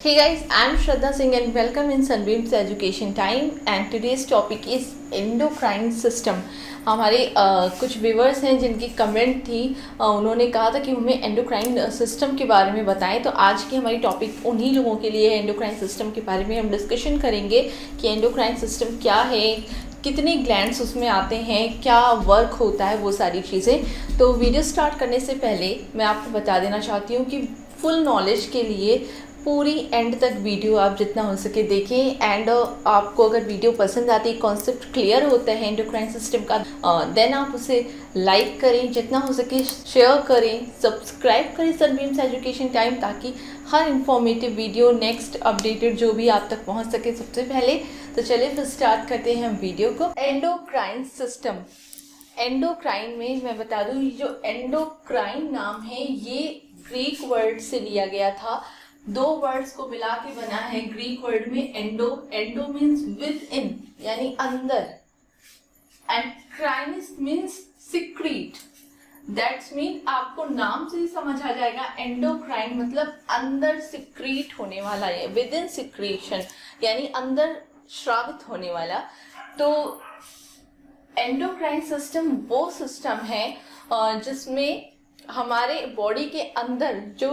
Hey guys, I'm Shraddha Singh and welcome in Sunbeam's Education Time and today's topic is endocrine system. हमारे कुछ viewers हैं जिनकी comment थी, उन्होंने कहा था कि हमें एंडोक्राइन सिस्टम के बारे में बताएं। तो आज की हमारी टॉपिक उन्हीं लोगों के लिए है। एंडोक्राइन सिस्टम के बारे में हम डिस्कशन करेंगे कि एंडोक्राइन सिस्टम क्या है, कितने ग्लैंड्स उसमें आते हैं, क्या वर्क होता है, वो सारी चीज़ें। तो वीडियो स्टार्ट करने से पहले मैं आपको बता देना चाहती हूँ कि फुल नॉलेज के लिए पूरी एंड तक वीडियो आप जितना हो सके देखें। एंड आपको अगर वीडियो पसंद आती है, कॉन्सेप्ट क्लियर होता है एंडोक्राइन सिस्टम का, देन आप उसे लाइक करें, जितना हो सके शेयर करें, सब्सक्राइब करें सनबीम्स एजुकेशन टाइम, ताकि हर इंफॉर्मेटिव वीडियो नेक्स्ट अपडेटेड जो भी आप तक पहुंच सके सबसे पहले। तो चलिए फिर स्टार्ट करते हैं हम वीडियो को। एंडोक्राइन सिस्टम, एंडोक्राइन में मैं बता दूं, जो एंडोक्राइन नाम है ये ग्रीक वर्ड से लिया गया था। दो वर्ड्स को मिला के बना है ग्रीक वर्ड में endo. Endo means within यानी अंदर, and krinis means secrete. That's mean आपको नाम से ही समझ आ जाएगा, एंडोक्राइन मतलब अंदर सिक्रीट होने वाला है, विद इन सिक्रीशन यानी अंदर श्रावित होने वाला। तो एंडोक्राइन सिस्टम वो सिस्टम है जिसमें हमारे बॉडी के अंदर जो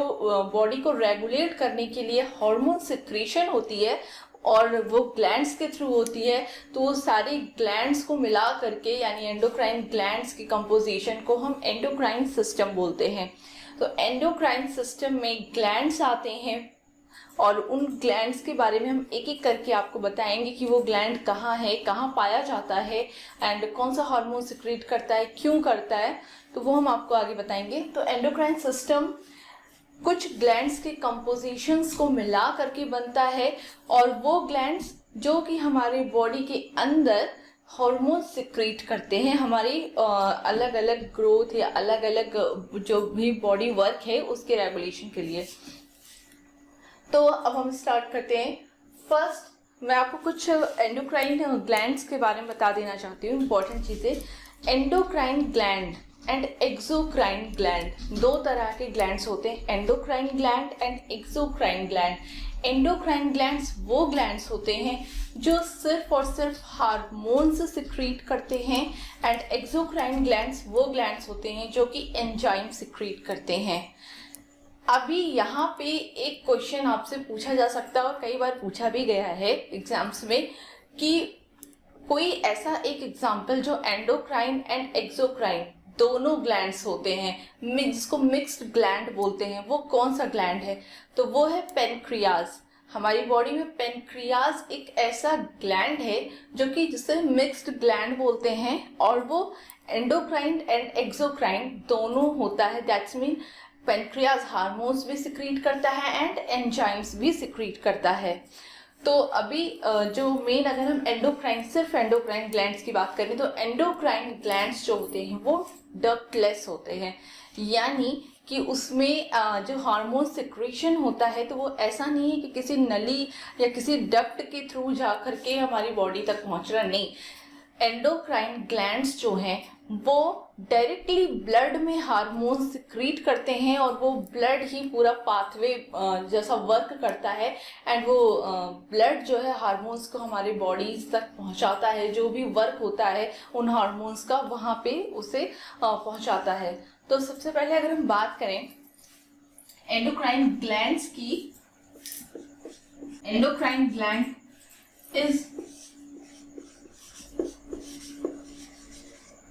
बॉडी को रेगुलेट करने के लिए हार्मोन सिक्रीशन होती है और वो ग्लैंड्स के थ्रू होती है। तो वो सारी ग्लैंड्स को मिला करके यानी एंडोक्राइन ग्लैंड्स की कंपोजिशन को हम एंडोक्राइन सिस्टम बोलते हैं। तो एंडोक्राइन सिस्टम में ग्लैंड्स आते हैं और उन ग्लैंड्स के बारे में हम एक एक करके आपको बताएंगे कि वो ग्लैंड कहाँ है, कहाँ पाया जाता है एंड कौन सा हार्मोन सिक्रीट करता है, क्यों करता है, तो वो हम आपको आगे बताएंगे। तो एंडोक्राइन सिस्टम कुछ ग्लैंड्स के कंपोजिशंस को मिला करके बनता है और वो ग्लैंड्स जो कि हमारे बॉडी के अंदर हार्मोन सिक्रीट करते हैं हमारी अलग अलग ग्रोथ या अलग अलग जो भी बॉडी वर्क है उसके रेगुलेशन के लिए। तो अब हम स्टार्ट करते हैं। फर्स्ट मैं आपको कुछ एंडोक्राइन ग्लैंड्स के बारे में बता देना चाहती हूँ, इंपॉर्टेंट चीज़ें। Endocrine gland and exocrine gland, दो तरह के ग्लैंड्स होते हैं, endocrine gland and exocrine gland. Endocrine glands वो ग्लैंड्स होते हैं जो सिर्फ और सिर्फ हार्मोन्स सिक्रीट करते हैं एंड एक्सोक्राइन ग्लैंड्स वो ग्लैंड्स होते हैं जो कि एंजाइम सिक्रीट करते हैं। अभी यहाँ पे एक क्वेश्चन आपसे पूछा जा सकता है और कई बार पूछा भी गया है एग्जाम्स में कि कोई ऐसा एक एग्जाम्पल जो एंडोक्राइन एंड एक्सोक्राइन दोनों ग्लैंड्स होते हैं, जिसको मिक्स्ड ग्लैंड बोलते हैं, वो कौन सा ग्लैंड है? तो वो है पेनक्रियाज। हमारी बॉडी में पेनक्रियाज एक ऐसा ग्लैंड है जो कि जिसे मिक्स्ड ग्लैंड बोलते हैं और वो एंडोक्राइन एंड एक्सोक्राइन दोनों होता है। दैट्स मीन पेनक्रियाज हार्मोन्स भी सिक्रीट करता है एंड एंजाइम्स भी सिक्रीट करता है। तो अभी जो मेन अगर हम एंडोक्राइन सिर्फ एंडोक्राइन ग्लैंड्स की बात करें तो एंडोक्राइन ग्लैंड्स जो होते हैं वो डक्टलेस होते हैं, यानी कि उसमें जो हार्मोन सिक्रेशन होता है तो वो ऐसा नहीं है कि किसी नली या किसी डक्ट के थ्रू जा करके हमारी बॉडी तक पहुंच रहा, नहीं। एंडोक्राइन ग्लैंड्स जो हैं वो डायरेक्टली ब्लड में हार्मोन सिक्रीट करते हैं और वो ब्लड ही पूरा पाथवे जैसा वर्क करता है एंड वो ब्लड जो है हार्मोन्स को हमारे बॉडीज तक पहुंचाता है, जो भी वर्क होता है उन हार्मोन्स का वहाँ पे उसे पहुंचाता है। तो सबसे पहले अगर हम बात करें एंडोक्राइन ग्लैंड्स की, एंडोक्राइन ग्लैंड इज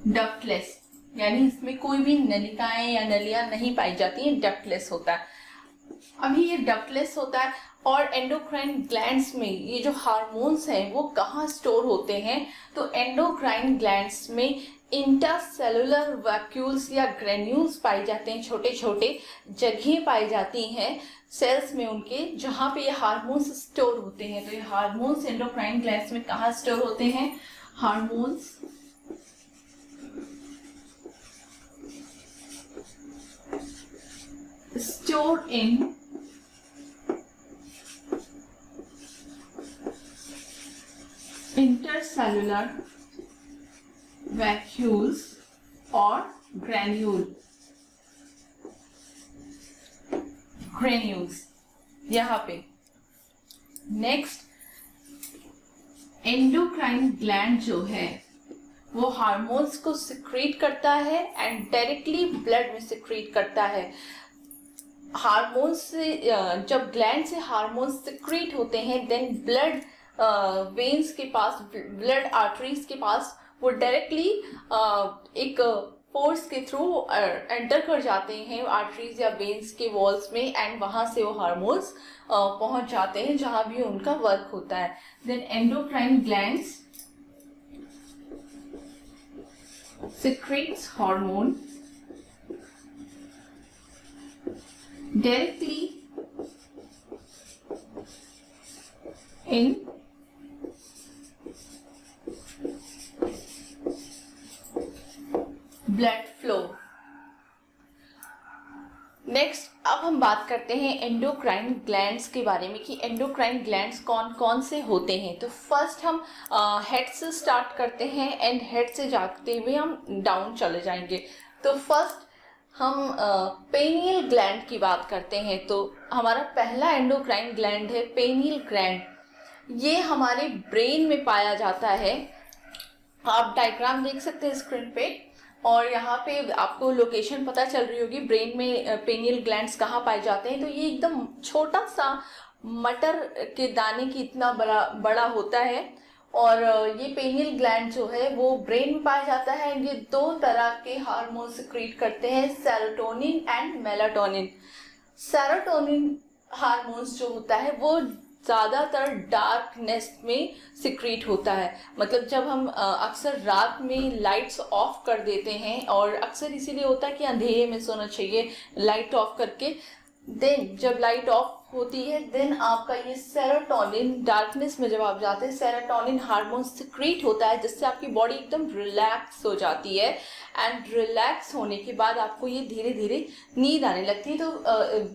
डक्टलेस, यानी इसमें कोई भी नलिकाएं या नलियां नहीं पाई जाती हैं, डक्टलेस होता है। अभी ये डक्टलेस होता है और एंडोक्राइन ग्लैंड्स में ये जो हार्मोन्स हैं वो कहाँ स्टोर होते हैं? तो एंडोक्राइन ग्लैंड्स में इंट्रासेलुलर वैक्यूल्स या ग्रेन्यूल्स पाए जाते हैं, छोटे छोटे जगहें पाई जाती हैं सेल्स में उनके, जहाँ पे ये हार्मोन्स स्टोर होते हैं। तो ये हार्मोन्स एंडोक्राइन ग्लैंड्स में कहाँ स्टोर होते हैं? Hormones stored in intercellular vacuoles or granules। यहाँ पे नेक्स्ट, एंडोक्राइन ग्लैंड जो है वो हार्मोन्स को सिक्रीट करता है एंड डायरेक्टली ब्लड में सिक्रीट करता है। हार्मोन्स से जब ग्लैंड से हार्मोन्स सिक्रीट होते हैं देन ब्लड वेन्स के पास, ब्लड आर्टरीज के पास वो डायरेक्टली एक फोर्स के थ्रू एंटर कर जाते हैं आर्टरीज या वेन्स के वॉल्स में एंड वहां से वो हार्मोन्स पहुंच जाते हैं जहां भी उनका वर्क होता है। Then endocrine glands secretes hormone directly in blood flow। Next, अब हम बात करते हैं एंडोक्राइन ग्लैंड्स के बारे में कि एंडोक्राइन ग्लैंड्स कौन कौन से होते हैं। तो फर्स्ट हम हेड से स्टार्ट करते हैं एंड हेड से जाते हुए हम डाउन चले जाएंगे। तो फर्स्ट हम पेनियल ग्लैंड की बात करते हैं। तो हमारा पहला एंडोक्राइन ग्लैंड है पेनियल ग्लैंड। ये हमारे ब्रेन में पाया जाता है। आप डायग्राम देख सकते हैं स्क्रीन पे और यहाँ पे आपको लोकेशन पता चल रही होगी ब्रेन में पेनियल ग्लैंड्स कहाँ पाए जाते हैं। तो ये एकदम छोटा सा मटर के दाने की इतना बड़ा होता है और ये पेनियल ग्लैंड जो है वो ब्रेन में पाया जाता है। ये दो तरह के हार्मोन सिक्रीट करते हैं, serotonin and melatonin. Serotonin hormones जो होता है वो ज़्यादातर डार्कनेस में सिक्रीट होता है। मतलब जब हम अक्सर रात में लाइट्स ऑफ कर देते हैं और अक्सर इसीलिए होता है कि अंधेरे में सोना चाहिए लाइट ऑफ करके। देन जब लाइट ऑफ होती है देन आपका ये सेरोटोनिन, डार्कनेस में जब आप जाते हैं सेरोटोनिन हार्मोन सिक्रीट होता है जिससे आपकी बॉडी एकदम रिलैक्स हो जाती है एंड रिलैक्स होने के बाद आपको ये धीरे धीरे नींद आने लगती है। तो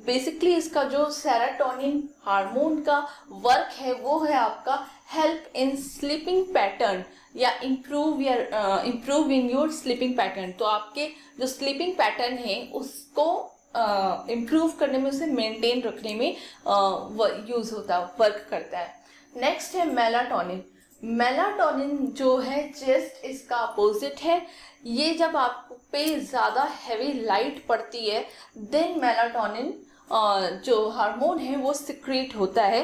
बेसिकली इसका जो सेरोटोनिन हार्मोन का वर्क है वो है आपका हेल्प इन स्लीपिंग पैटर्न या improve in your sleeping pattern. तो आपके जो स्लीपिंग पैटर्न है उसको इम्प्रूव करने में, उसे मेंटेन रखने में यूज होता है, वर्क करता है। नेक्स्ट है मेलाटोनिन। मेलाटोनिन जो है जस्ट इसका अपोजिट है। ये जब आप पे ज़्यादा हैवी लाइट पड़ती है देन मेलाटोनिन जो हार्मोन है वो सिक्रीट होता है।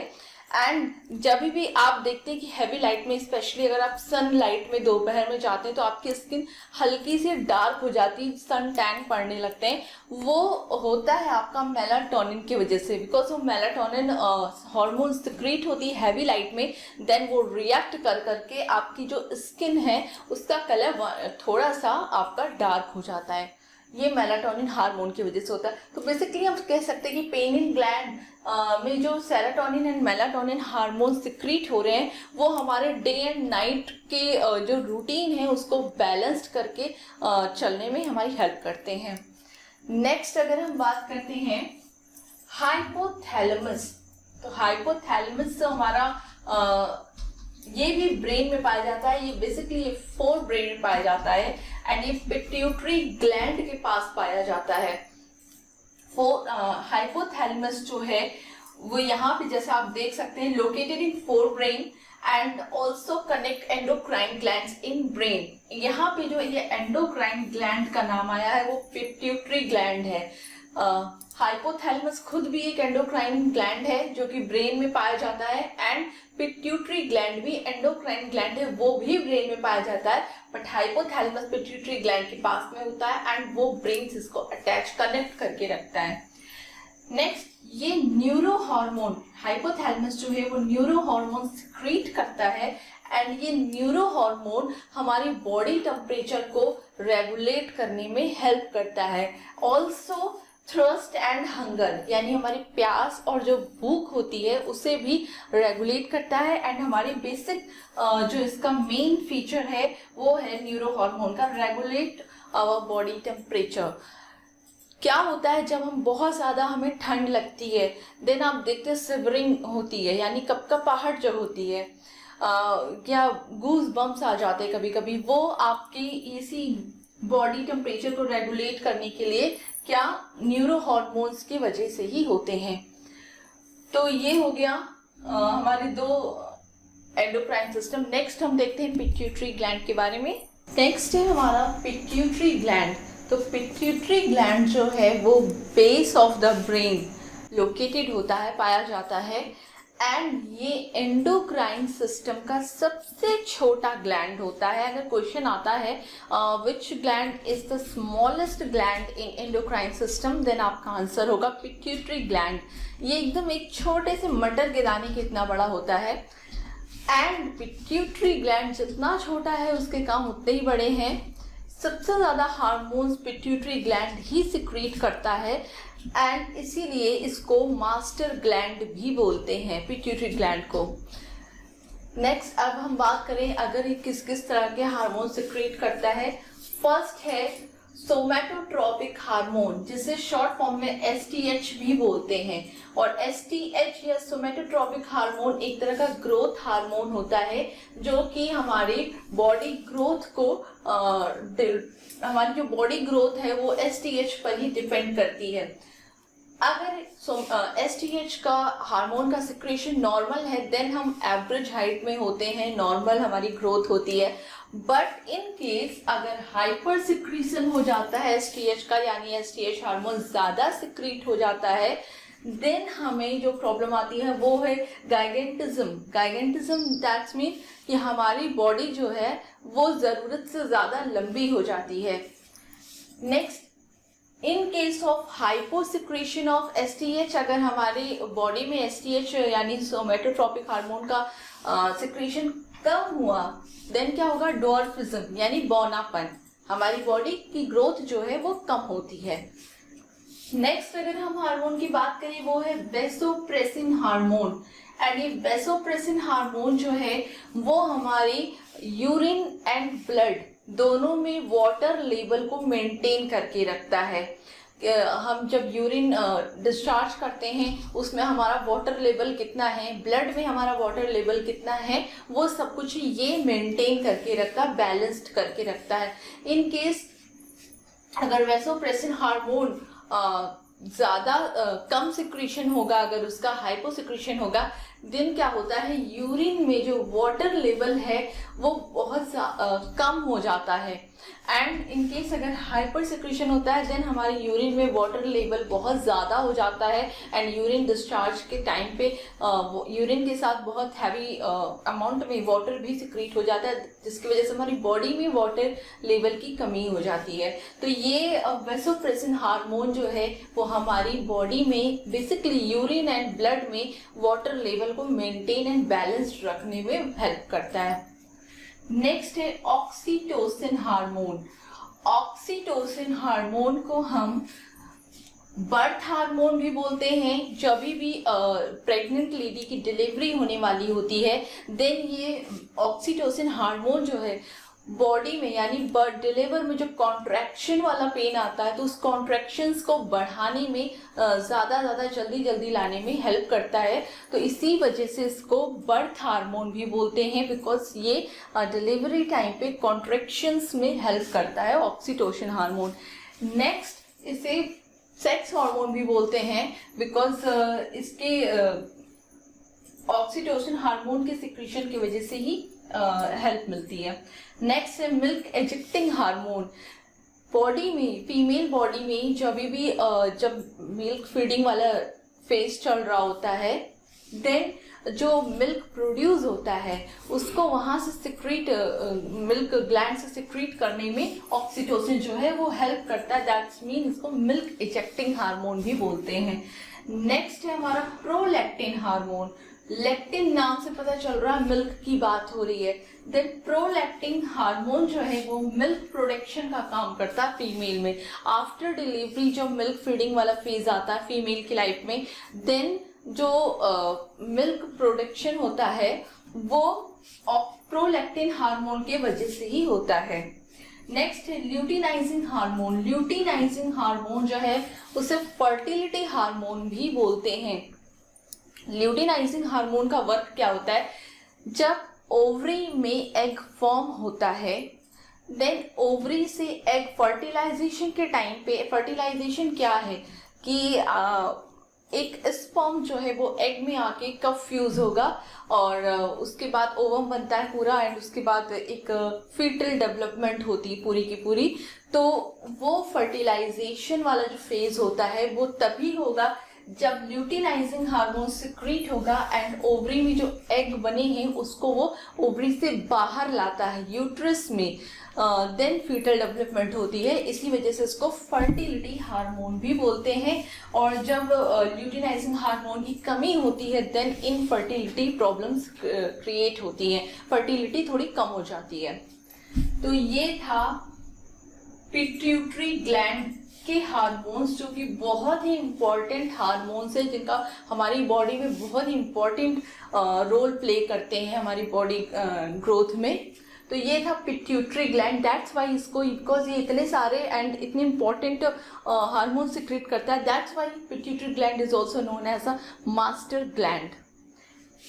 एंड जब भी आप देखते हैं कि हैवी लाइट में, स्पेशली अगर आप सन लाइट में दोपहर में जाते हैं तो आपकी स्किन हल्की सी डार्क हो जाती है, सन टैन पड़ने लगते हैं, वो होता है आपका मेलाटोनिन की वजह से। बिकॉज वो मेलाटोनिन हार्मोन सिक्रीट होती है हैवी लाइट में, देन वो रिएक्ट कर करके आपकी जो स्किन है उसका कलर थोड़ा सा आपका डार्क हो जाता है। ये मेलाटोनिन हार्मोन की वजह से होता है। तो बेसिकली हम कह सकते हैं कि पेनियल ग्लैंड में जो serotonin and melatonin hormone secrete हो रहे हैं वो हमारे डे एंड नाइट के जो रूटीन है उसको बैलेंस्ड करके चलने में हमारी हेल्प करते हैं। नेक्स्ट अगर हम बात करते हैं हाइपोथैलेमस। तो हाइपोथैलेमस से हमारा ये भी ब्रेन में पाया जाता है। ये बेसिकली ये फोर ब्रेन में पाया जाता है एंड ये पिट्यूटरी ग्लैंड के पास पाया जाता है। हाइपोथैलेमस जो है वो यहाँ पे जैसे आप देख सकते हैं located in fore brain and also connect endocrine glands in brain. यहाँ पे जो ये एंडोक्राइन ग्लैंड का नाम आया है वो पिट्यूटरी ग्लैंड है। हाइपोथैलेमस खुद भी एक एंडोक्राइन ग्लैंड है जो कि ब्रेन में पाया जाता है एंड पिट्यूटरी ग्लैंड भी एंडोक्राइन ग्लैंड है, वो भी ब्रेन में पाया जाता है। बट हाइपोथैलेमस पिट्यूटरी ग्लैंड के पास में होता है एंड वो ब्रेन से इसको अटैच कनेक्ट करके रखता है। नेक्स्ट, ये न्यूरो हार्मोन, हाइपोथैलेमस जो है वो न्यूरो हार्मोन सिक्रीट करता है एंड ये न्यूरो हार्मोन हमारी बॉडी टेम्परेचर को रेगुलेट करने में हेल्प करता है। ऑल्सो थ्रस्ट एंड हंगर यानी हमारी प्यास और जो भूख होती है उसे भी रेगुलेट करता है एंड हमारी बेसिक जो इसका मेन फीचर है वो है न्यूरो हार्मोन का रेगुलेट आवर बॉडी टेम्परेचर। क्या होता है जब हम बहुत ज़्यादा हमें ठंड लगती है देन आप देखते हैं सिवरिंग होती है यानी कपकपाहट जो होती है या गूज बम्स आ जाते हैं कभी कभी, वो आपकी इसी बॉडी टेम्परेचर को रेगुलेट करने के लिए क्या न्यूरो हार्मोन्स की वजह से ही होते हैं। तो ये हो गया हमारे दो एंडोक्राइन सिस्टम। नेक्स्ट हम देखते हैं पिट्यूटरी ग्लैंड के बारे में। नेक्स्ट है हमारा पिट्यूटरी ग्लैंड। तो पिट्यूटरी ग्लैंड जो है वो base of the brain located होता है, पाया जाता है, एंड ये एंडोक्राइन सिस्टम का सबसे छोटा ग्लैंड होता है। अगर क्वेश्चन आता है which gland is the smallest gland in endocrine system, then आपका आंसर होगा पिट्यूटरी ग्लैंड। ये एकदम एक छोटे से मटर के दाने के इतना बड़ा होता है, एंड पिट्यूटरी ग्लैंड जितना छोटा है उसके काम उतने ही बड़े हैं। सबसे ज़्यादा हार्मोन्स पिट्यूटरी ग्लैंड ही सिक्रीट करता है, एंड इसीलिए इसको मास्टर ग्लैंड भी बोलते हैं, पिट्यूटरी ग्लैंड को। नेक्स्ट अब हम बात करें अगर ये किस किस तरह के हार्मोन सिक्रीट करता है। फर्स्ट है सोमैटोट्रोपिक हार्मोन, जिसे शॉर्ट फॉर्म में STH भी बोलते हैं। और STH या सोमैटोट्रोपिक हार्मोन एक तरह का ग्रोथ हार्मोन होता है जो कि हमारी बॉडी ग्रोथ को हमारी जो बॉडी ग्रोथ है वो STH पर ही डिपेंड करती है। अगर STH का हार्मोन का सिक्रेशन नॉर्मल है देन हम एवरेज हाइट में होते हैं, नॉर्मल हमारी ग्रोथ होती है। बट इन केस अगर हाइपर सिक्रीशन हो जाता है STH का, यानी STH हार्मोन ज़्यादा सिक्रीट हो जाता है, देन हमें जो प्रॉब्लम आती है वो है गाइगेंटिज्म। गाइगेंटिज्म दैट्स मीन कि हमारी बॉडी जो है वो ज़रूरत से ज़्यादा लंबी हो जाती है। Next, in case of hyposecretion of STH, अगर हमारी बॉडी में STH यानी सोमैटोट्रोपिक हार्मोन का सिक्रेशन कम हुआ, देन क्या होगा, डॉर्फिज्म यानी बौनापन, हमारी बॉडी की ग्रोथ जो है वो कम होती है। नेक्स्ट अगर हम हार्मोन की बात करें वो है वेसोप्रेसिन हार्मोन, एंड ये वेसोप्रेसिन हार्मोन जो है वो हमारी यूरिन एंड ब्लड दोनों में वाटर लेवल को मेंटेन करके रखता है। हम जब यूरिन डिस्चार्ज करते हैं उसमें हमारा वाटर लेवल कितना है, ब्लड में हमारा वाटर लेवल कितना है, वो सब कुछ ये मेंटेन करके रखता है, बैलेंस्ड करके रखता है। इन केस अगर वेसोप्रेसिन हार्मोन ज़्यादा कम सिक्रीशन होगा, अगर उसका हाइपो सिक्रीशन होगा, दिन क्या होता है, यूरिन में जो वाटर लेवल है वो बहुत कम हो जाता है। एंड इन केस अगर हाइपर सिक्रीशन होता है देन हमारे यूरिन में वाटर लेवल बहुत ज़्यादा हो जाता है, एंड यूरिन डिस्चार्ज के टाइम पे यूरिन के साथ बहुत हैवी अमाउंट में वाटर भी सिक्रीट हो जाता है, जिसकी वजह से हमारी बॉडी में वाटर लेवल की कमी हो जाती है। तो ये वेसोप्रेसिन हार्मोन जो है वो हमारी बॉडी में बेसिकली यूरिन एंड ब्लड में वाटर लेवल को मेंटेन एंड बैलेंस्ड रखने में हेल्प करता है। नेक्स्ट है ऑक्सीटोसिन हार्मोन। ऑक्सीटोसिन हार्मोन को हम बर्थ हार्मोन भी बोलते हैं। जब भी प्रेग्नेंट लेडी की डिलीवरी होने वाली होती है देन ये ऑक्सीटोसिन हार्मोन जो है बॉडी में यानी बर्थ डिलीवर में जो कॉन्ट्रैक्शन वाला पेन आता है तो उस कॉन्ट्रैक्शंस को बढ़ाने में ज़्यादा जल्दी लाने में हेल्प करता है। तो इसी वजह से इसको बर्थ हार्मोन भी बोलते हैं, बिकॉज ये डिलीवरी टाइम पे कॉन्ट्रैक्शंस में हेल्प करता है ऑक्सीटोसिन हार्मोन। नेक्स्ट इसे सेक्स हार्मोन भी बोलते हैं, बिकॉज इसके ऑक्सीटोसिन हार्मोन के सिक्रीशन की वजह से ही हेल्प मिलती है। नेक्स्ट है मिल्क एजेक्टिंग हार्मोन। बॉडी में, फीमेल बॉडी में जब मिल्क फीडिंग वाला फेज चल रहा होता है देन जो मिल्क प्रोड्यूस होता है उसको वहाँ से सिक्रीट, मिल्क ग्लैंड से सिक्रीट करने में ऑक्सीटोसिन जो है वो हेल्प करता है। दैट्स मीन इसको मिल्क एजेक्टिंग हार्मोन भी बोलते हैं। नेक्स्ट है हमारा प्रोलैक्टिन हार्मोन। लेक्टिन नाम से पता चल रहा है मिल्क की बात हो रही है। देन प्रोलैक्टिन हार्मोन जो है वो मिल्क प्रोडक्शन का काम करता है फीमेल में। आफ्टर डिलीवरी जब मिल्क फीडिंग वाला फेज आता है फीमेल की लाइफ में, देन जो मिल्क प्रोडक्शन होता है वो प्रोलैक्टिन हार्मोन के वजह से ही होता है। नेक्स्ट है ल्यूटिनाइजिंग हार्मोन। ल्यूटिनाइजिंग हार्मोन जो है उसे फर्टिलिटी हार्मोन भी बोलते हैं। ल्यूटिनाइजिंग हार्मोन का वर्क क्या होता है, जब ओवरी में एग फॉर्म होता है देन ओवरी से एग फर्टिलाइजेशन के टाइम पे, फर्टिलाइजेशन क्या है कि एक स्पर्म जो है वो एग में आके कब फ्यूज होगा और उसके बाद ओवम बनता है पूरा, एंड उसके बाद एक फीटल डेवलपमेंट होती है पूरी की पूरी। तो वो फर्टिलाइजेशन वाला जो फेज होता है वो तभी होगा जब ल्यूटिनाइजिंग हार्मोन सिक्रीट होगा एंड ओवरी में जो एग बने हैं उसको वो ओवरी से बाहर लाता है यूट्रस में, देन फीटल डेवलपमेंट होती है। इसी वजह से इसको फर्टिलिटी हार्मोन भी बोलते हैं। और जब ल्यूटिनाइजिंग हार्मोन की कमी होती है देन इनफर्टिलिटी प्रॉब्लम्स क्रिएट होती हैं, फर्टिलिटी थोड़ी कम हो जाती है। तो ये था पिट्यूटरी ग्लैंड के हार्मोन्स, जो कि बहुत ही इम्पॉर्टेंट हार्मोन्स हैं जिनका हमारी बॉडी में बहुत ही इम्पॉर्टेंट रोल प्ले करते हैं हमारी बॉडी ग्रोथ में। तो ये था पिट्यूटरी ग्लैंड, दैट्स वाई इसको, बिकॉज ये इतने सारे एंड इतने इम्पॉर्टेंट हार्मोन सिक्रेट करता है, that's why pituitary gland is also known as a master gland.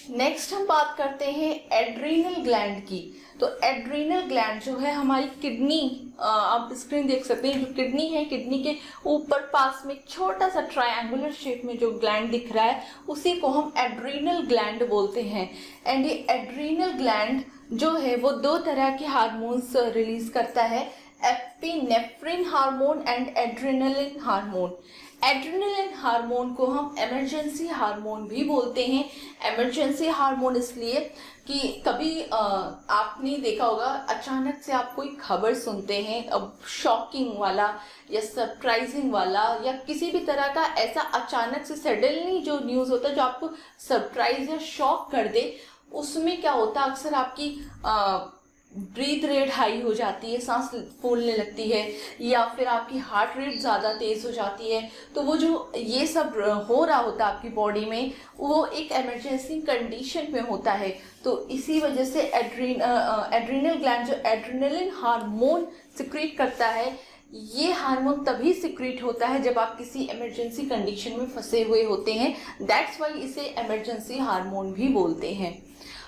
Next हम बात करते हैं एड्रीनल ग्लैंड की। तो एड्रीनल ग्लैंड जो है हमारी किडनी, आप स्क्रीन देख सकते हैं, जो किडनी है, किडनी के ऊपर पास में छोटा सा ट्रायंगुलर शेप में जो ग्लैंड दिख रहा है उसी को हम एड्रीनल ग्लैंड बोलते हैं। एंड ये एड्रीनल ग्लैंड जो है वो दो तरह के हार्मोन्स रिलीज करता है, epinephrine hormone and adrenaline hormone. Adrenaline hormone को हम इमरजेंसी हार्मोन भी बोलते हैं। इमरजेंसी हार्मोन इसलिए कि कभी आपने देखा होगा अचानक से आप कोई खबर सुनते हैं, अब शॉकिंग वाला या सरप्राइजिंग वाला या किसी भी तरह का ऐसा अचानक से सडनली जो न्यूज़ होता है जो आपको सरप्राइज या शॉक कर दे, उसमें क्या होता है अक्सर आपकी ब्रीथ रेट हाई हो जाती है, सांस फूलने लगती है, या फिर आपकी हार्ट रेट ज़्यादा तेज़ हो जाती है। तो वो जो ये सब हो रहा होता है आपकी बॉडी में वो एक इमरजेंसी कंडीशन में होता है। तो इसी वजह से एड्रीनल ग्लैंड जो एड्रेनलिन हार्मोन सिक्रीट करता है, ये हार्मोन तभी सिक्रीट होता है जब आप किसी इमरजेंसी कंडीशन में फंसे हुए होते हैं, दैट्स वाई इसे इमरजेंसी हार्मोन भी बोलते हैं।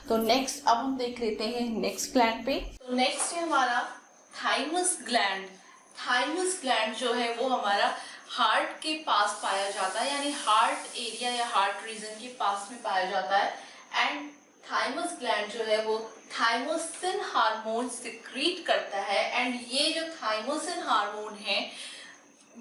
तो नेक्स्ट अब हम देख लेते हैं नेक्स्ट ग्लैंड पे। तो नेक्स्ट है हमारा थाइमस ग्लैंड। थाइमस ग्लैंड जो है वो हमारा हार्ट के पास पाया जाता है, यानी हार्ट एरिया या हार्ट रीजन के पास में पाया जाता है। एंड थाइमस ग्लैंड जो है वो थाइमोसिन हार्मोन सिक्रीट करता है। एंड ये जो थाइमोसिन हार्मोन है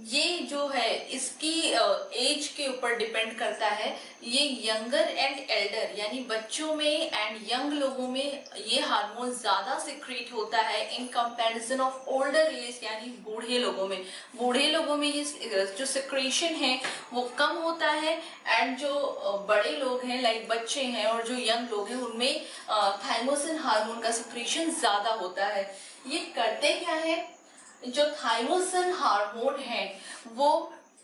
ये जो है इसकी एज के ऊपर डिपेंड करता है। ये यंगर एंड एल्डर यानी बच्चों में एंड यंग लोगों में ये हार्मोन ज्यादा सिक्रीट होता है in comparison of older age यानी बूढ़े लोगों में। बूढ़े लोगों में ये जो सिक्रीशन है वो कम होता है, एंड जो बड़े लोग हैं लाइक बच्चे हैं और जो यंग लोग हैं उनमें थाइमोसिन हार्मोन का सिक्रीशन ज्यादा होता है। ये करते क्या है, जो थाइमोसिन हार्मोन है वो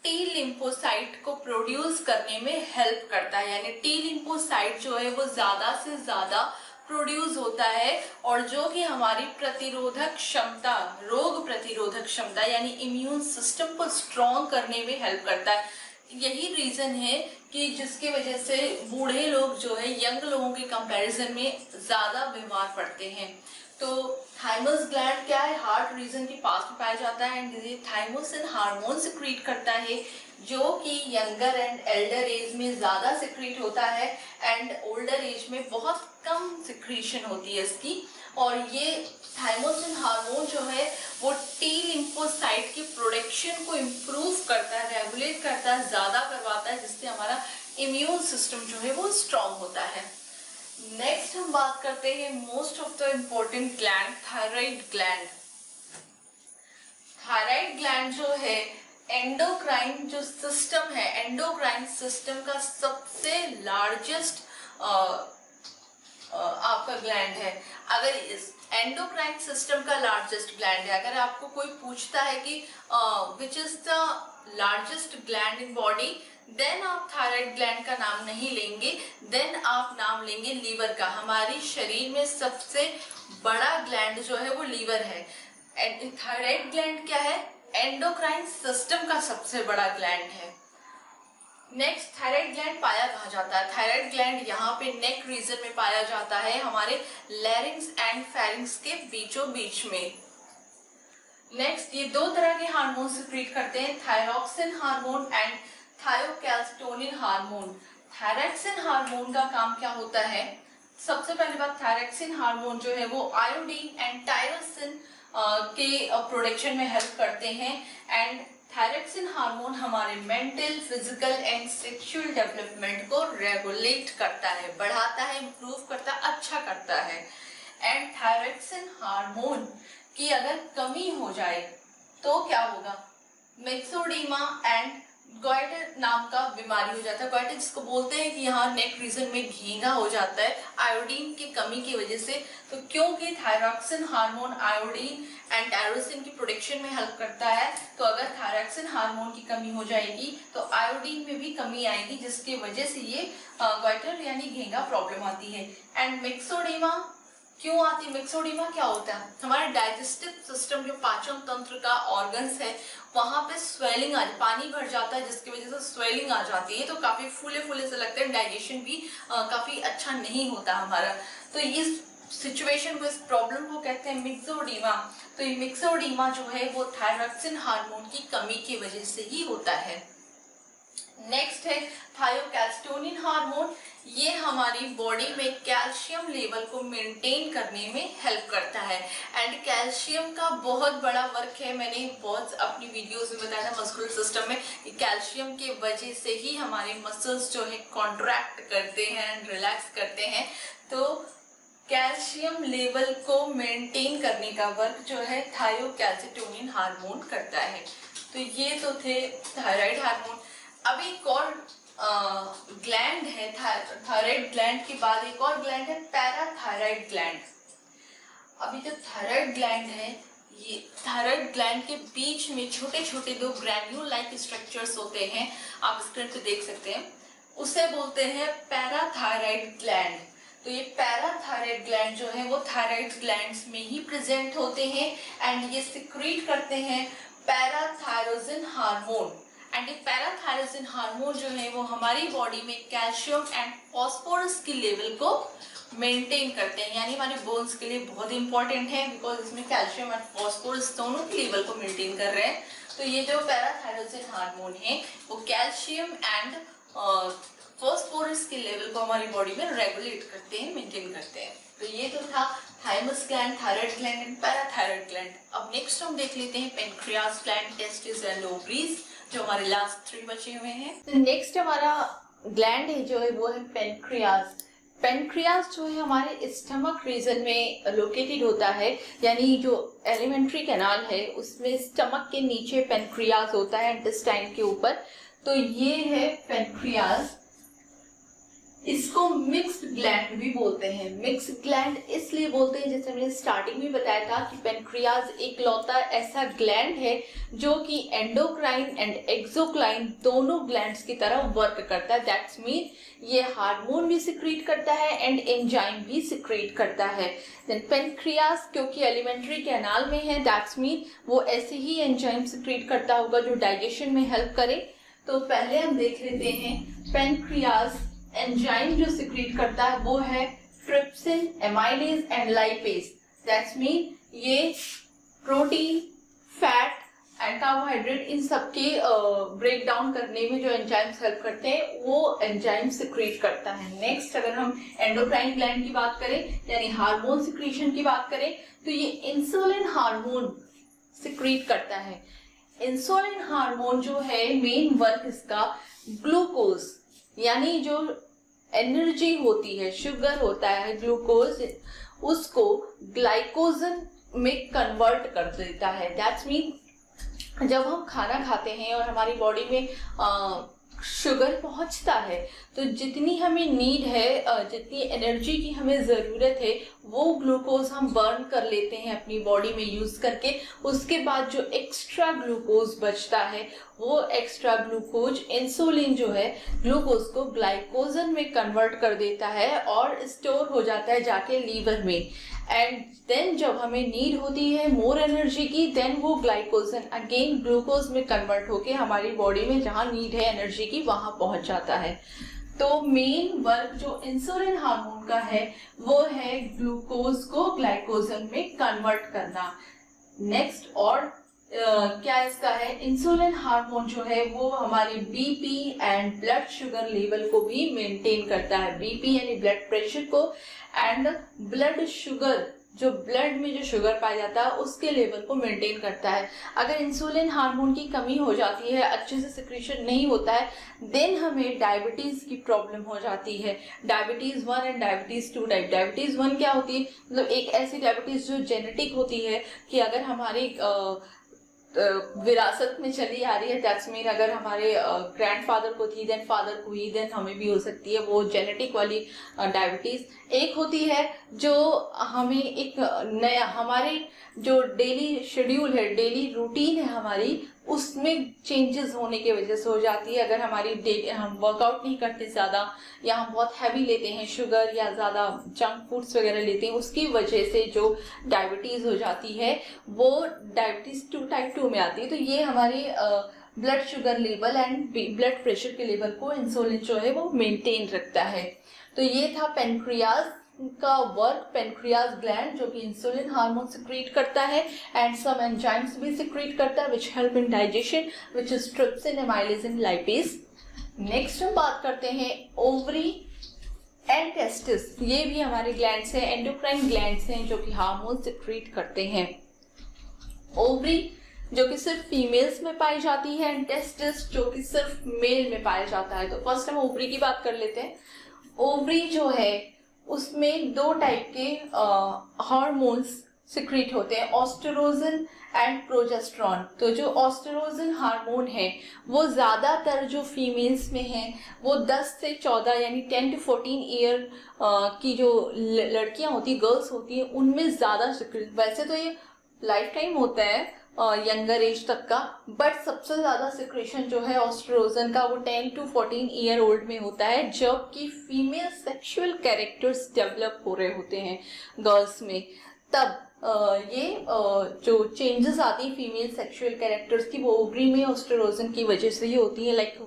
टी लिम्फोसाइट को प्रोड्यूस करने में हेल्प करता है, यानी टी लिम्फोसाइट जो है वो ज्यादा से ज्यादा प्रोड्यूस होता है और जो कि हमारी प्रतिरोधक क्षमता, रोग प्रतिरोधक क्षमता यानी इम्यून सिस्टम को स्ट्रॉन्ग करने में हेल्प करता है। यही रीजन है कि जिसकी वजह से बूढ़े लोग जो है यंग लोगों के कंपैरिजन में ज्यादा बीमार पड़ते हैं। तो थाइमस ग्लैंड क्या है, हार्ट रीजन के पास में पाया जाता है एंड ये थाइमोसिन हार्मोन सिक्रीट करता है जो कि यंगर एंड एल्डर एज में ज्यादा सिक्रीट होता है एंड ओल्डर एज में बहुत कम सिक्रीशन होती है इसकी। और ये थाइमोसिन हार्मोन जो है वो टी लिम्फोसाइट की प्रोडक्शन को इम्प्रूव करता है, रेगुलेट करता है, ज्यादा करवाता है, जिससे हमारा इम्यून सिस्टम जो है वो स्ट्रॉन्ग होता है। नेक्स्ट हम बात करते हैं most of the important gland, thyroid gland. Thyroid gland जो है एंडोक्राइन जो सिस्टम है, एंडोक्राइन सिस्टम का सबसे लार्जेस्ट आपका ग्लैंड है। अगर इस एंडोक्राइन सिस्टम का लार्जेस्ट ग्लैंड है, अगर आपको कोई पूछता है कि which is the largest gland in body, then आप थायराइड ग्लैंड का नाम नहीं लेंगे, देन आप नाम लेंगे लीवर का। हमारी शरीर में सबसे बड़ा ग्लैंड जो है वो लीवर है। थायराइड ग्लैंड क्या है, एंडोक्राइन सिस्टम का सबसे बड़ा ग्लैंड है। नेक्स्ट थायराइड ग्लैंड पाया कहाँ जाता है, थायराइड ग्लैंड यहाँ पे नेक रीजन में पाया जाता है, हमारे लैरिंग्स एंड फेरिंग्स के बीचों बीच में। नेक्स्ट ये दो तरह के हार्मोन सिक्रीट करते हैं, thyroxine hormone and thyrocalcitonin hormone. Thyroxine hormone का काम क्या होता है? सबसे पहली बात, थायरॉक्सिन हार्मोन जो है वो आयोडीन एंड टायरोसिन के प्रोडक्शन में हेल्प करते हैं। एंड थायरॉक्सिन हार्मोन हमारे mental, physical and sexual development को रेगुलेट करता है, बढ़ाता है, इम्प्रूव करता है, अच्छा करता है। एंड थायरॉक्सिन हार्मोन की अगर कमी हो जाए तो क्या होगा? मिक्सोडीमा एंड गॉइटर नाम का बीमारी हो जाता है। गॉइटर जिसको बोलते हैं कि यहाँ नेक रीजन में घींगा हो जाता है आयोडीन की कमी की वजह से। तो क्योंकि thyroxine hormone iodine and tyrosine की प्रोडक्शन में हेल्प करता है, तो अगर थायरॉक्सिन हार्मोन की कमी हो जाएगी तो आयोडीन में भी कमी आएगी, जिसकी वजह से ये गॉइटर यानी घेंगा प्रॉब्लम आती है। एंड मिक्सोडीमा क्यों आती है? मिक्सोडीमा क्या होता है? हमारे डाइजेस्टिव सिस्टम, जो पाचन तंत्र का ऑर्गन्स है, वहां पे स्वेलिंग आ, पानी भर जाता है, जिसकी वजह से स्वेलिंग आ जाती है, तो काफी फूले फूले से लगते हैं, डाइजेशन भी काफी अच्छा नहीं होता हमारा। तो इस सिचुएशन को, इस प्रॉब्लम को कहते हैं मिक्सोडीमा। तो ये मिक्सोडीमा जो है वो थायरॉक्सिन हार्मोन की कमी की वजह से ही होता है। नेक्स्ट है थायोकैल्सिटोनिन हार्मोन। ये हमारी बॉडी में कैल्शियम लेवल को मेंटेन करने में हेल्प करता है। एंड कैल्शियम का बहुत बड़ा वर्क है, मैंने बहुत अपनी वीडियोस में बताया था मस्कुलर सिस्टम में। कैल्शियम के वजह से ही हमारे मसल्स जो है कॉन्ट्रैक्ट करते हैं एंड रिलैक्स करते हैं। तो कैल्शियम लेवल को मेंटेन करने का वर्क जो है थायोकैल्सिटोनिन हार्मोन करता है। तो ये तो थे थायराइड हार्मोन। अभी एक और ग्लैंड है, थायराइड ग्लैंड के बाद एक और ग्लैंड है पैराथायराइड ग्लैंड। अभी जो थायराइड ग्लैंड है, ये थायराइड ग्लैंड के बीच में छोटे छोटे दो ग्रैन्यूल लाइक स्ट्रक्चर्स होते हैं, आप स्क्रीन पे देख सकते हैं, उसे बोलते हैं पैराथायराइड ग्लैंड। तो ये पैराथायराइड ग्लैंड जो है वो थायराइड ग्लैंड्स में ही प्रेजेंट होते हैं एंड ये सिक्रीट करते हैं पैराथायरोसिन हार्मोन। एंड ये पैराथायरोसिन हार्मोन जो है वो हमारी बॉडी में कैल्शियम एंड फॉस्फोरस की लेवल को मेंटेन करते हैं, यानी हमारे बोन्स के लिए बहुत इंपॉर्टेंट है, बिकॉज इसमें कैल्शियम एंड फॉस्फोरस दोनों की लेवल को मेंटेन कर रहे हैं। तो ये जो पैराथायरोसिन हार्मोन है वो कैल्शियम एंड फॉस्फोरस के लेवल को हमारी बॉडी में रेगुलेट करते हैं, मेंटेन करते हैं। तो ये तो था thymus gland, thyroid gland and parathyroid gland. अब नेक्स्ट हम देख लेते हैं pancreas gland, testis and ovaries, जो हमारे लास्ट 3 बचे हुए हैं। तो नेक्स्ट हमारा ग्लैंड है जो है वो है पेनक्रियास। पेनक्रियास जो है हमारे स्टमक रीजन में लोकेटेड होता है, यानी जो एलिमेंट्री कैनाल है उसमें स्टमक के नीचे पेनक्रियास होता है, इंटेस्टाइन के ऊपर। तो ये है पेनक्रियास। इसको मिक्स्ड ग्लैंड भी बोलते हैं। मिक्स्ड ग्लैंड इसलिए बोलते हैं, जैसे मैंने स्टार्टिंग में बताया था कि पेनक्रियास एक लौता ऐसा ग्लैंड है जो कि एंडोक्राइन एंड एक्सोक्राइन दोनों ग्लैंड्स की तरह वर्क करता है। दैट्स मीन ये हार्मोन भी सिक्रीट करता है एंड एंजाइम भी सिक्रीट करता है। देन पेनक्रियास क्योंकि एलिमेंट्री कैनाल में है, दैट्स मीन वो ऐसे ही एंजाइम सिक्रीट करता होगा जो डाइजेशन में हेल्प करे। तो पहले हम देख लेते हैं पेनक्रियास एंजाइम जो सिक्रीट करता है वो है trypsin, amylase and lipase. That's mean ये प्रोटीन, फैट एंड कार्बोहाइड्रेट इन सबके ब्रेक डाउन करने में जो एंजाइम्स हेल्प करते हैं वो एंजाइम सिक्रीट करता है। नेक्स्ट अगर हम एंडोक्राइन ग्लैंड की बात करें यानी हार्मोन सिक्रीशन की बात करें तो ये इंसुलिन हार्मोन सिक्रीट करता है। इंसुलिन हार्मोन जो है मेन वर्क इसका ग्लूकोज यानी जो एनर्जी होती है, शुगर होता है, ग्लूकोज, उसको ग्लाइकोजन में कन्वर्ट कर देता है। दैट्स मीन जब हम खाना खाते हैं और हमारी बॉडी में शुगर पहुंचता है तो जितनी हमें नीड है, जितनी एनर्जी की हमें ज़रूरत है वो ग्लूकोज हम बर्न कर लेते हैं अपनी बॉडी में यूज़ करके। उसके बाद जो एक्स्ट्रा ग्लूकोज बचता है वो एक्स्ट्रा ग्लूकोज इंसुलिन जो है ग्लूकोज को ग्लाइकोजन में कन्वर्ट कर देता है और स्टोर हो जाता है जाके लीवर में। एंड देन जब हमें नीड होती है मोर एनर्जी की, देन वो ग्लाइकोजन अगेन ग्लूकोज में कन्वर्ट होके हमारी बॉडी में जहाँ नीड है एनर्जी की वहाँ पहुँच जाता है। तो मेन वर्क जो इंसुलिन हार्मोन का है वो है ग्लूकोज को ग्लाइकोजन में कन्वर्ट करना। नेक्स्ट, और क्या इसका है, इंसुलिन हार्मोन जो है वो हमारे BP and blood sugar level को भी मेंटेन करता है, बीपी यानी ब्लड प्रेशर को, एंड ब्लड शुगर जो ब्लड में जो शुगर पाया जाता है उसके लेवल को मेंटेन करता है। अगर इंसुलिन हार्मोन की कमी हो जाती है, अच्छे से सिक्रीशन नहीं होता है, देन हमें डायबिटीज की प्रॉब्लम हो जाती है। Diabetes 1 and diabetes 2 type. Diabetes 1 क्या होती है, मतलब एक ऐसी डायबिटीज जो जेनेटिक होती है कि अगर हमारी विरासत में चली आ रही है, दैट्स मीन अगर हमारे ग्रैंडफादर को थी देन फादर को ही, देन हमें भी हो सकती है, वो जेनेटिक वाली डायबिटीज। एक होती है जो हमें एक नया, हमारे जो डेली शेड्यूल है, डेली रूटीन है हमारी, उसमें चेंजेस होने की वजह से हो जाती है। अगर हमारी हम वर्कआउट नहीं करते ज़्यादा, या हम बहुत हैवी लेते हैं शुगर या ज़्यादा जंक फूड्स वगैरह लेते हैं, उसकी वजह से जो डायबिटीज़ हो जाती है वो डायबिटीज़ 2 टाइप 2 में आती है। तो ये हमारे blood sugar level and blood pressure के लेवल को इंसुलिन जो है वो मेंटेन रखता है। तो ये था पेनक्रियाज का वर्क। पेनक्रियाज ग्लैंड जो कि इंसुलिन हार्मोन सिक्रीट करता है एंड सम एंजाइम्स भी सिक्रीट करता है which help in digestion, which is trypsin, amylase and lipase. Next हम बात करते हैं ओवरी एंड टेस्टिस। ये भी हमारे ग्लैंड्स हैं, एंडोक्राइन ग्लैंड्स हैं जो कि हार्मोन सिक्रीट करते हैं। ओवरी जो कि सिर्फ फीमेल्स में पाई जाती है एंड टेस्टिस जो कि सिर्फ मेल में पाया जाता है। तो फर्स्ट हम ओवरी की बात कर लेते हैं। ओवरी जो है उसमें 2 टाइप के हार्मोन्स सिक्रीट होते हैं, ऑस्टेरोजन एंड प्रोजेस्टेरॉन। तो जो ऑस्टेरोजन हार्मोन है वो ज़्यादातर जो फीमेल्स में है वो 10 से 14 यानी 10 to 14 ईयर की जो लड़कियां होती, गर्ल्स होती हैं, उनमें ज़्यादा सिक्रीट। वैसे तो ये लाइफ टाइम होता है यंगर एज तक का, बट सबसे ज़्यादा सिक्रेशन जो है ऑस्ट्रोजन का वो 10 to 14 ईयर ओल्ड में होता है, जबकि फीमेल सेक्सुअल कैरेक्टर्स डेवलप हो रहे होते हैं गर्ल्स में। तब ये जो चेंजेस आती हैं फीमेल सेक्सुअल कैरेक्टर्स की, वो ओवरी में ऑस्ट्रोजन की वजह से ही होती है, लाइक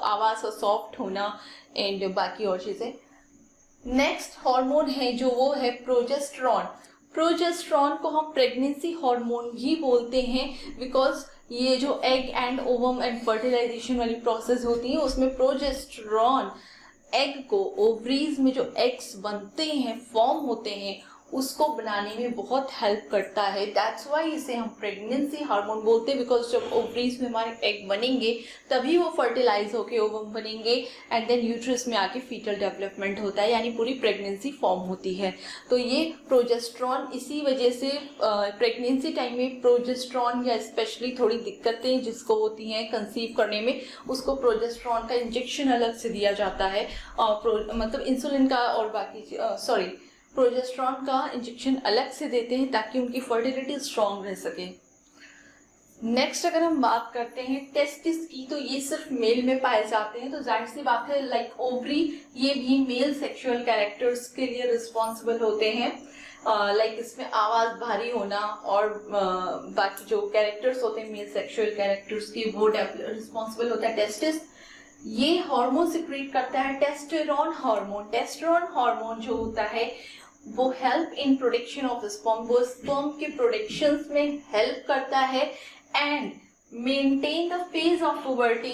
आवाज़ सॉफ्ट होना एंड बाकी और चीज़ें। नेक्स्ट हार्मोन है जो वो है प्रोजेस्टेरॉन। प्रोजेस्टेरॉन को हम प्रेगनेंसी हार्मोन भी बोलते हैं, बिकॉज ये जो egg and ovum and fertilization वाली प्रोसेस होती है उसमें प्रोजेस्टेरॉन एग को, ओवरीज में जो एग्स बनते हैं, फॉर्म होते हैं, उसको बनाने में बहुत हेल्प करता है। दैट्स वाई इसे हम प्रेगनेंसी हार्मोन बोलते हैं, बिकॉज जब ओवरीज में हमारे एग बनेंगे तभी वो फर्टिलाइज होके ओवम बनेंगे एंड देन यूट्रस में आके फीटल डेवलपमेंट होता है, यानी पूरी प्रेगनेंसी फॉर्म होती है। तो ये प्रोजेस्टेरॉन इसी वजह से प्रेगनेंसी टाइम में प्रोजेस्टेरॉन या स्पेशली थोड़ी दिक्कतें जिसको होती हैं कंसीव करने में, उसको प्रोजेस्टेरॉन का इंजेक्शन अलग से दिया जाता है, मतलब इंसुलिन का और बाकी प्रोजेस्टेरॉन का इंजेक्शन अलग से देते हैं ताकि उनकी फर्टिलिटी स्ट्रांग रह सके। नेक्स्ट अगर हम बात करते हैं टेस्टिस की, तो ये सिर्फ मेल में पाए जाते हैं। तो जाहिर सी बात है, लाइक ओवरी, ये भी मेल सेक्सुअल कैरेक्टर्स के लिए रिस्पॉन्सिबल होते हैं, लाइक इसमें आवाज़ भारी होना और बाकी जो कैरेक्टर्स होते हैं मेल सेक्सुअल कैरेक्टर्स की, वो रिस्पॉन्सिबल होता है टेस्टिस। ये हार्मोन सिक्रीट करता है टेस्टोस्टेरोन हार्मोन। टेस्टोस्टेरोन हार्मोन जो होता है वो help in production of sperm, वो स्पर्म के प्रोडक्शन में हेल्प करता है and maintain the phase of puberty.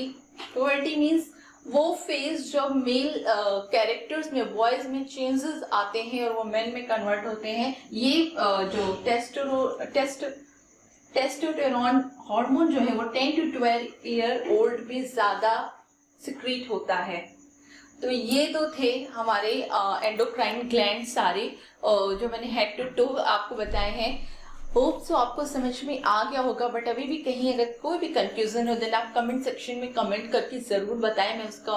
Puberty means वो फेज जब मेल कैरेक्टर्स में, बॉयज में चेंजेस आते हैं और वो मेन में कन्वर्ट होते हैं। ये जो टेस्टोस्टेरोन हार्मोन जो है वो 10 to 12 ईयर ओल्ड में ज़्यादा सिक्रीट होता है। तो ये तो थे हमारे एंडोक्राइन ग्लैंड सारे जो मैंने हेड टू टू आपको बताए हैं। होप सो आपको समझ में आ गया होगा, बट अभी भी कहीं अगर कोई भी कंफ्यूजन हो देन आप कमेंट सेक्शन में कमेंट करके ज़रूर बताएं, मैं उसका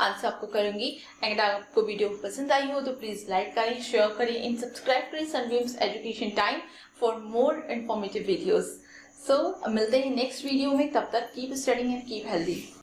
आंसर आपको करूंगी। एंड अगर आपको वीडियो पसंद आई हो तो प्लीज़ लाइक करें, शेयर करें एंड सब्सक्राइब करें Sunbeams education time for more informative videos. So मिलते हैं नेक्स्ट वीडियो में, तब तक keep studying and keep healthy.